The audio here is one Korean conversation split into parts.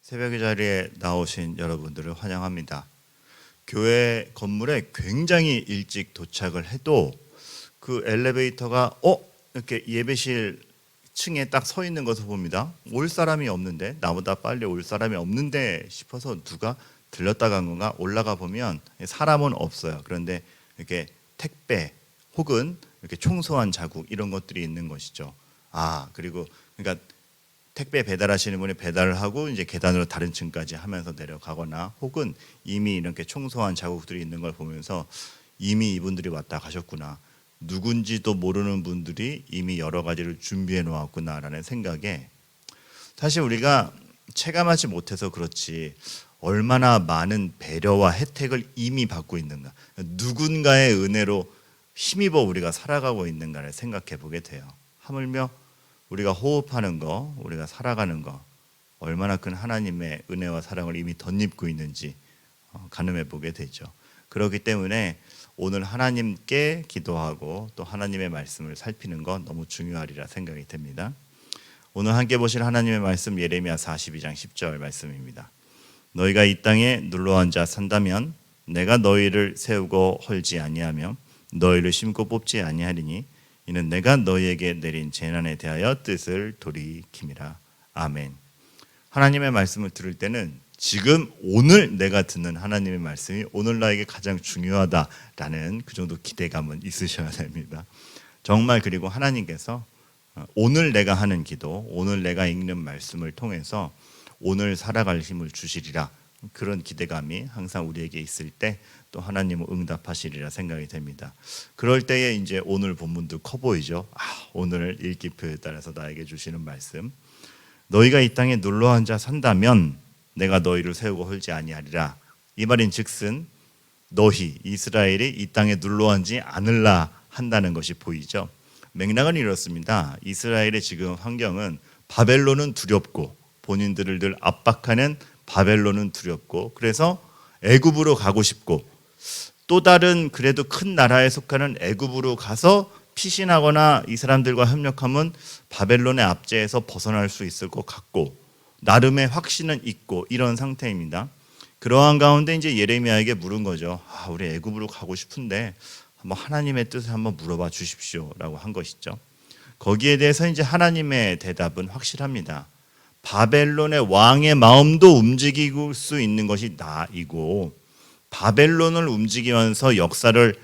새벽의 자리에 나오신 여러분들을 환영합니다. 교회 건물에 굉장히 일찍 도착을 해도 그 엘리베이터가 이렇게 예배실 층에 딱 서 있는 것을 봅니다. 올 사람이 없는데, 나보다 빨리 올 사람이 없는데 싶어서 누가 들렀다 간 건가 올라가 보면 사람은 없어요. 그런데 이렇게 택배 혹은 이렇게 청소한 자국 이런 것들이 있는 것이죠. 그리고 그러니까 택배 배달하시는 분이 배달을 하고 이제 계단으로 다른 층까지 하면서 내려가거나 혹은 이미 이렇게 청소한 자국들이 있는 걸 보면서 이미 이분들이 왔다 가셨구나, 누군지도 모르는 분들이 이미 여러 가지를 준비해 놓았구나라는 생각에, 사실 우리가 체감하지 못해서 그렇지 얼마나 많은 배려와 혜택을 이미 받고 있는가, 누군가의 은혜로 힘입어 우리가 살아가고 있는가를 생각해 보게 돼요. 하물며 우리가 호흡하는 거, 우리가 살아가는 거, 얼마나 큰 하나님의 은혜와 사랑을 이미 덧입고 있는지 가늠해 보게 되죠. 그렇기 때문에 오늘 하나님께 기도하고 또 하나님의 말씀을 살피는 건 너무 중요하리라 생각이 됩니다. 오늘 함께 보실 하나님의 말씀 예레미야 42장 10절 말씀입니다. 너희가 이 땅에 눌러앉아 산다면 내가 너희를 세우고 헐지 아니하며 너희를 심고 뽑지 아니하리니 이는 내가 너희에게 내린 재난에 대하여 뜻을 돌이킴이라. 아멘. 하나님의 말씀을 들을 때는 지금 오늘 내가 듣는 하나님의 말씀이 오늘 나에게 가장 중요하다라는 그 정도 기대감은 있으셔야 됩니다. 정말 그리고 하나님께서 오늘 내가 하는 기도, 오늘 내가 읽는 말씀을 통해서 오늘 살아갈 힘을 주시리라, 그런 기대감이 항상 우리에게 있을 때 또 하나님은 응답하시리라 생각이 됩니다. 그럴 때에 이제 오늘 본문도 커 보이죠. 오늘 읽기표에 따라서 나에게 주시는 말씀, 너희가 이 땅에 눌러앉아 산다면 내가 너희를 세우고 헐지 아니하리라. 이 말인 즉슨 너희 이스라엘이 이 땅에 눌러앉지 않으라 한다는 것이 보이죠. 맥락은 이렇습니다. 이스라엘의 지금 환경은 바벨론은 두렵고 본인들을 늘 압박하는 바벨론은 두렵고, 그래서 애굽으로 가고 싶고 또 다른 그래도 큰 나라에 속하는 애굽으로 가서 피신하거나 이 사람들과 협력하면 바벨론의 압제에서 벗어날 수 있을 것 같고 나름의 확신은 있고 이런 상태입니다. 그러한 가운데 이제 예레미야에게 물은 거죠. 우리 애굽으로 가고 싶은데 한번 하나님의 뜻을 한번 물어봐 주십시오라고 한 것이죠. 거기에 대해서 이제 하나님의 대답은 확실합니다. 바벨론의 왕의 마음도 움직일 수 있는 것이 나이고 바벨론을 움직이면서 역사를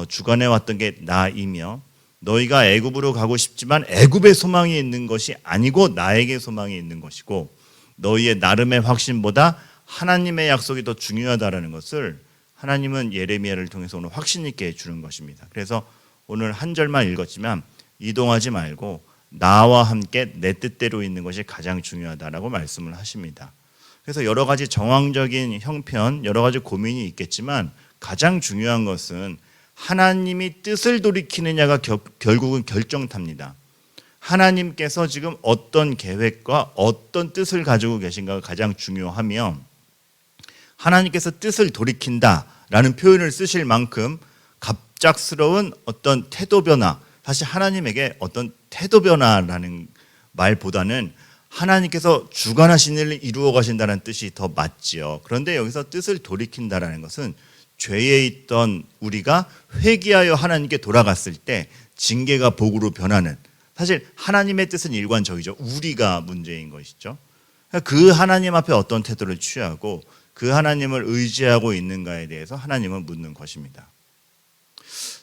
주관해 왔던 게 나이며, 너희가 애굽으로 가고 싶지만 애굽의 소망이 있는 것이 아니고 나에게 소망이 있는 것이고 너희의 나름의 확신보다 하나님의 약속이 더 중요하다라는 것을 하나님은 예레미야를 통해서 오늘 확신 있게 해주는 것입니다. 그래서 오늘 한 절만 읽었지만 이동하지 말고 나와 함께 내 뜻대로 있는 것이 가장 중요하다라고 말씀을 하십니다. 그래서 여러 가지 정황적인 형편, 여러 가지 고민이 있겠지만 가장 중요한 것은 하나님이 뜻을 돌이키느냐가 결국은 결정탑니다. 하나님께서 지금 어떤 계획과 어떤 뜻을 가지고 계신가가 가장 중요하며, 하나님께서 뜻을 돌이킨다라는 표현을 쓰실 만큼 갑작스러운 어떤 태도 변화, 사실 하나님에게 어떤 태도 변화라는 말보다는 하나님께서 주관하신 일을 이루어 가신다는 뜻이 더 맞지요. 그런데 여기서 뜻을 돌이킨다라는 것은 죄에 있던 우리가 회개하여 하나님께 돌아갔을 때 징계가 복으로 변하는, 사실 하나님의 뜻은 일관적이죠. 우리가 문제인 것이죠. 그 하나님 앞에 어떤 태도를 취하고 그 하나님을 의지하고 있는가에 대해서 하나님은 묻는 것입니다.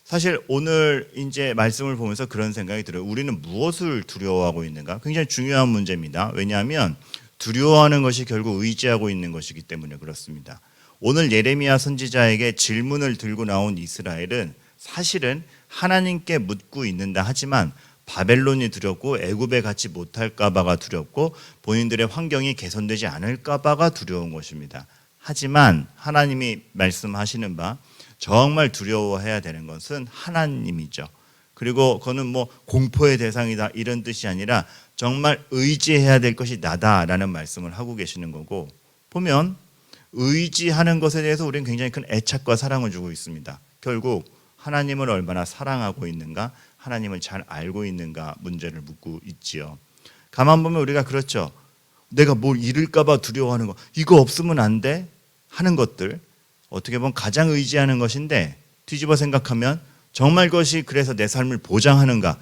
사실 오늘 이제 말씀을 보면서 그런 생각이 들어요. 우리는 무엇을 두려워하고 있는가? 굉장히 중요한 문제입니다. 왜냐하면 두려워하는 것이 결국 의지하고 있는 것이기 때문에 그렇습니다. 오늘 예레미야 선지자에게 질문을 들고 나온 이스라엘은 사실은 하나님께 묻고 있는다 하지만 바벨론이 두렵고 애굽에 가지 못할까 봐가 두렵고 본인들의 환경이 개선되지 않을까 봐가 두려운 것입니다. 하지만 하나님이 말씀하시는 바 정말 두려워해야 되는 것은 하나님이죠. 그리고 그거는 뭐 공포의 대상이다 이런 뜻이 아니라 정말 의지해야 될 것이 나다라는 말씀을 하고 계시는 거고, 보면 의지하는 것에 대해서 우리는 굉장히 큰 애착과 사랑을 주고 있습니다. 결국 하나님을 얼마나 사랑하고 있는가, 하나님을 잘 알고 있는가 문제를 묻고 있지요. 가만 보면 우리가 그렇죠. 내가 뭘 잃을까봐 두려워하는 거, 이거 없으면 안 돼 하는 것들, 어떻게 보면 가장 의지하는 것인데 뒤집어 생각하면 정말 그것이 그래서 내 삶을 보장하는가,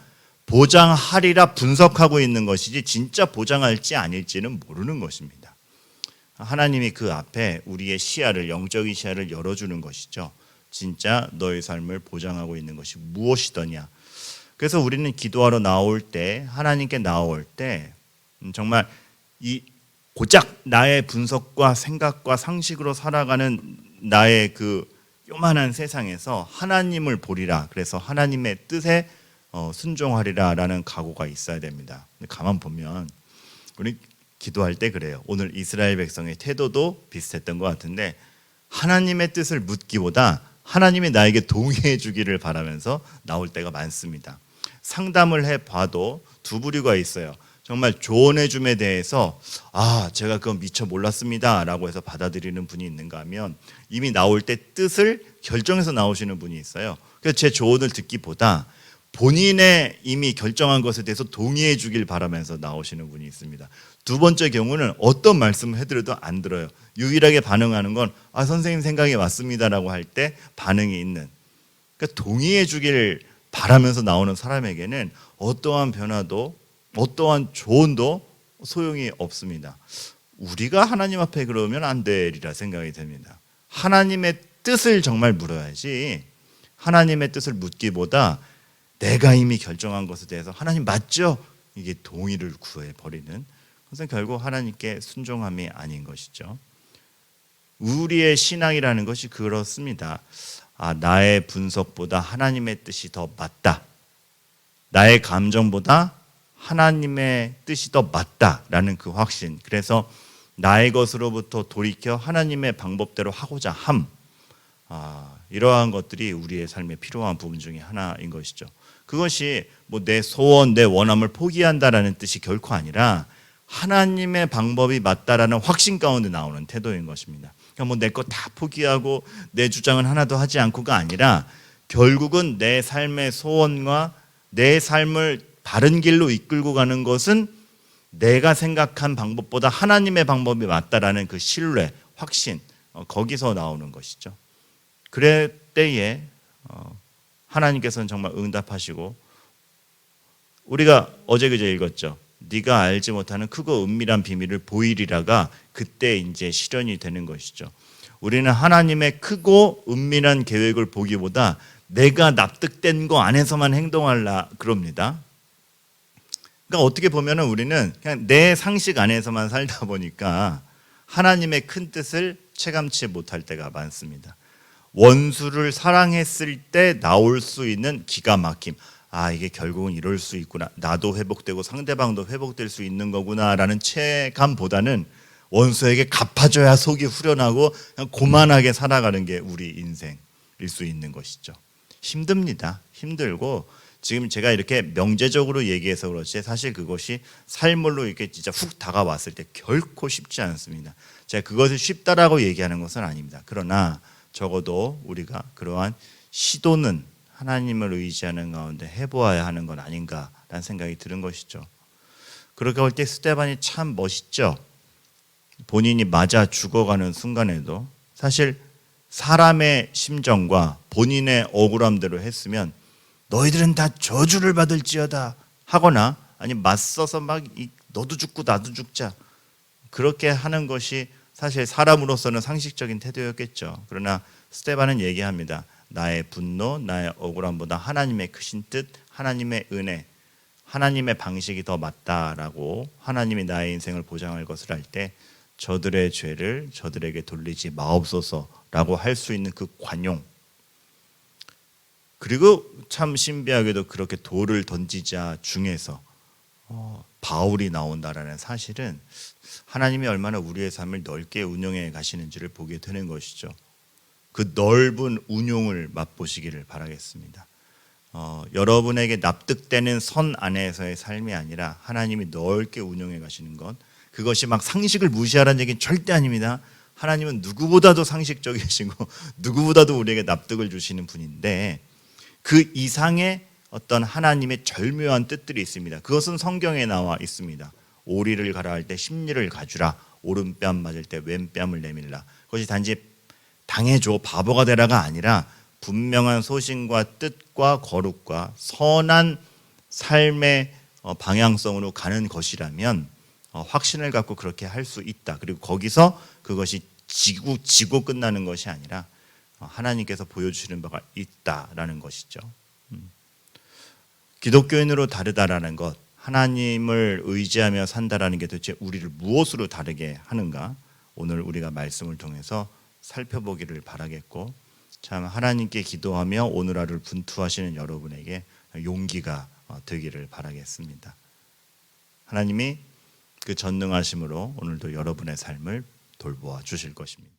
보장하리라 분석하고 있는 것이지 진짜 보장할지 아닐지는 모르는 것입니다. 하나님이 그 앞에 우리의 시야를, 영적인 시야를 열어주는 것이죠. 진짜 너의 삶을 보장하고 있는 것이 무엇이더냐. 그래서 우리는 기도하러 나올 때, 하나님께 나올 때 정말 이 고작 나의 분석과 생각과 상식으로 살아가는 나의 그 요만한 세상에서 하나님을 보리라. 그래서 하나님의 뜻에 순종하리라 라는 각오가 있어야 됩니다. 근데 가만 보면 우리 기도할 때 그래요. 오늘 이스라엘 백성의 태도도 비슷했던 것 같은데, 하나님의 뜻을 묻기보다 하나님이 나에게 동의해 주기를 바라면서 나올 때가 많습니다. 상담을 해봐도 두 부류가 있어요. 정말 조언해 줌에 대해서 제가 그건 미처 몰랐습니다 라고 해서 받아들이는 분이 있는가 하면, 이미 나올 때 뜻을 결정해서 나오시는 분이 있어요. 그래서 제 조언을 듣기보다 본인의 이미 결정한 것에 대해서 동의해 주길 바라면서 나오시는 분이 있습니다. 두 번째 경우는 어떤 말씀을 해드려도 안 들어요. 유일하게 반응하는 건 선생님 생각이 맞습니다라고 할 때 반응이 있는, 그러니까 동의해 주길 바라면서 나오는 사람에게는 어떠한 변화도 어떠한 조언도 소용이 없습니다. 우리가 하나님 앞에 그러면 안 되리라 생각이 됩니다. 하나님의 뜻을 정말 물어야지, 하나님의 뜻을 묻기보다 내가 이미 결정한 것에 대해서 하나님 맞죠? 이게 동의를 구해버리는 것은 결국 하나님께 순종함이 아닌 것이죠. 우리의 신앙이라는 것이 그렇습니다. 나의 분석보다 하나님의 뜻이 더 맞다, 나의 감정보다 하나님의 뜻이 더 맞다라는 그 확신, 그래서 나의 것으로부터 돌이켜 하나님의 방법대로 하고자 함, 이러한 것들이 우리의 삶에 필요한 부분 중에 하나인 것이죠. 그것이 뭐 내 소원, 내 원함을 포기한다라는 뜻이 결코 아니라 하나님의 방법이 맞다라는 확신 가운데 나오는 태도인 것입니다. 그러니까 뭐 내 거 다 포기하고 내 주장은 하나도 하지 않고가 아니라, 결국은 내 삶의 소원과 내 삶을 바른 길로 이끌고 가는 것은 내가 생각한 방법보다 하나님의 방법이 맞다라는 그 신뢰, 확신, 거기서 나오는 것이죠. 그럴 때에 하나님께서는 정말 응답하시고, 우리가 어제 그제 읽었죠. 네가 알지 못하는 크고 은밀한 비밀을 보이리라가 그때 이제 실현이 되는 것이죠. 우리는 하나님의 크고 은밀한 계획을 보기보다 내가 납득된 거 안에서만 행동하려 그럽니다. 그러니까 어떻게 보면 우리는 그냥 내 상식 안에서만 살다 보니까 하나님의 큰 뜻을 체감치 못할 때가 많습니다. 원수를 사랑했을 때 나올 수 있는 기가 막힘, 이게 결국은 이럴 수 있구나, 나도 회복되고 상대방도 회복될 수 있는 거구나 라는 체감보다는 원수에게 갚아줘야 속이 후련하고 그냥 고만하게 살아가는 게 우리 인생일 수 있는 것이죠. 힘듭니다. 힘들고, 지금 제가 이렇게 명제적으로 얘기해서 그렇지 사실 그것이 삶으로 이렇게 진짜 훅 다가왔을 때 결코 쉽지 않습니다. 제가 그것을 쉽다라고 얘기하는 것은 아닙니다. 그러나 적어도 우리가 그러한 시도는 하나님을 의지하는 가운데 해보아야 하는 건 아닌가라는 생각이 드는 것이죠. 그렇게 할 때 스데반이 참 멋있죠. 본인이 맞아 죽어가는 순간에도 사실 사람의 심정과 본인의 억울함대로 했으면 너희들은 다 저주를 받을지어다 하거나, 아니 맞서서 막 너도 죽고 나도 죽자, 그렇게 하는 것이 사실 사람으로서는 상식적인 태도였겠죠. 그러나 스데반은 얘기합니다. 나의 분노, 나의 억울함보다 하나님의 크신 뜻, 하나님의 은혜, 하나님의 방식이 더 맞다라고, 하나님이 나의 인생을 보장할 것을 할 때 저들의 죄를 저들에게 돌리지 마옵소서라고 할 수 있는 그 관용, 그리고 참 신비하게도 그렇게 돌을 던지자 중에서 바울이 나온다라는 사실은 하나님이 얼마나 우리의 삶을 넓게 운영해 가시는지를 보게 되는 것이죠. 그 넓은 운용을 맛보시기를 바라겠습니다. 여러분에게 납득되는 선 안에서의 삶이 아니라 하나님이 넓게 운영해 가시는 것, 그것이 막 상식을 무시하라는 얘기는 절대 아닙니다. 하나님은 누구보다도 상식적이시고 누구보다도 우리에게 납득을 주시는 분인데, 그 이상의 어떤 하나님의 절묘한 뜻들이 있습니다. 그것은 성경에 나와 있습니다. 오리를 가라 할 때 십리를 가주라. 오른뺨 맞을 때 왼뺨을 내밀라. 그것이 단지 당해줘 바보가 되라가 아니라 분명한 소신과 뜻과 거룩과 선한 삶의 방향성으로 가는 것이라면 확신을 갖고 그렇게 할 수 있다. 그리고 거기서 그것이 지고 끝나는 것이 아니라 하나님께서 보여주시는 바가 있다라는 것이죠. 기독교인으로 다르다라는 것, 하나님을 의지하며 산다라는 게 도대체 우리를 무엇으로 다르게 하는가? 오늘 우리가 말씀을 통해서 살펴보기를 바라겠고, 참 하나님께 기도하며 오늘 하루를 분투하시는 여러분에게 용기가 되기를 바라겠습니다. 하나님이 그 전능하심으로 오늘도 여러분의 삶을 돌보아 주실 것입니다.